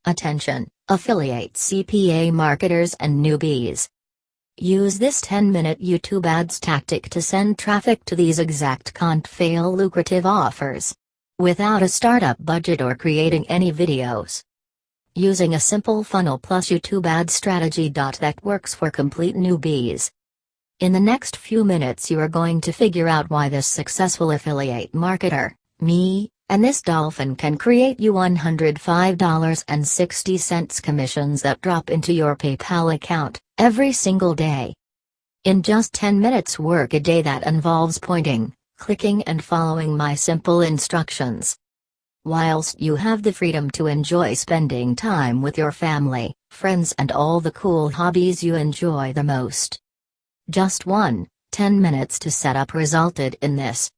Attention, affiliate CPA marketers and newbies. Use this 10-minute YouTube ads tactic to send traffic to these exact can't-fail lucrative offers. Without a startup budget or creating any videos. Using a simple funnel plus YouTube ad strategy that works for complete newbies. In the next few minutes you are going to figure out why this successful affiliate marketer, me, and this dolphin can create you $105.60 commissions that drop into your PayPal account every single day. In just 10 minutes work a day that involves pointing, clicking and following my simple instructions. Whilst you have the freedom to enjoy spending time with your family, friends and all the cool hobbies you enjoy the most. Just 10 minutes to set up resulted in this.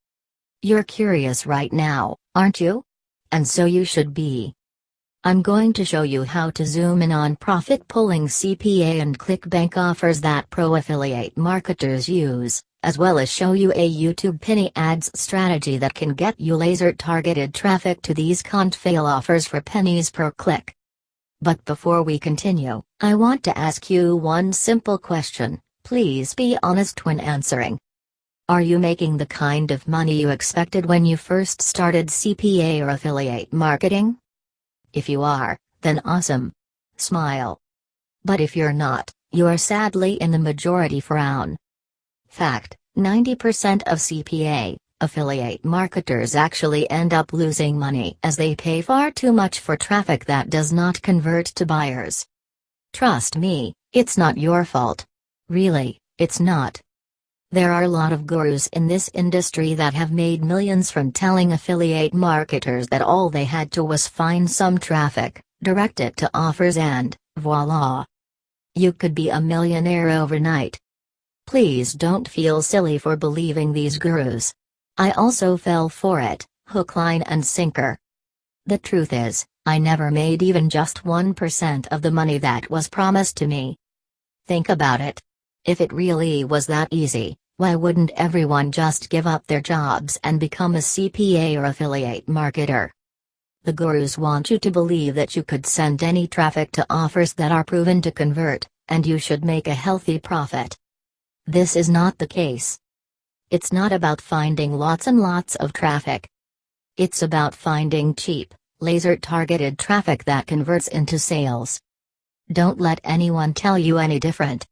You're curious right now, aren't you? And so you should be. I'm going to show you how to zoom in on profit-pulling CPA and clickbank offers that pro affiliate marketers use, as well as show you a YouTube penny ads strategy that can get you laser-targeted traffic to these can't-fail offers for pennies per click. But before we continue, I want to ask you one simple question, please be honest when answering. Are you making the kind of money you expected when you first started CPA or affiliate marketing? If you are, then awesome. Smile. But if you're not, you are sadly in the majority frown. Fact, 90% of CPA, affiliate marketers actually end up losing money as they pay far too much for traffic that does not convert to buyers. Trust me, it's not your fault. Really, it's not. There are a lot of gurus in this industry that have made millions from telling affiliate marketers that all they had to was find some traffic, direct it to offers and, voila! You could be a millionaire overnight. Please don't feel silly for believing these gurus. I also fell for it, hook, line and sinker. The truth is, I never made even just 1% of the money that was promised to me. Think about it. If it really was that easy, why wouldn't everyone just give up their jobs and become a CPA or affiliate marketer? The gurus want you to believe that you could send any traffic to offers that are proven to convert, and you should make a healthy profit. This is not the case. It's not about finding lots and lots of traffic. It's about finding cheap, laser-targeted traffic that converts into sales. Don't let anyone tell you any different.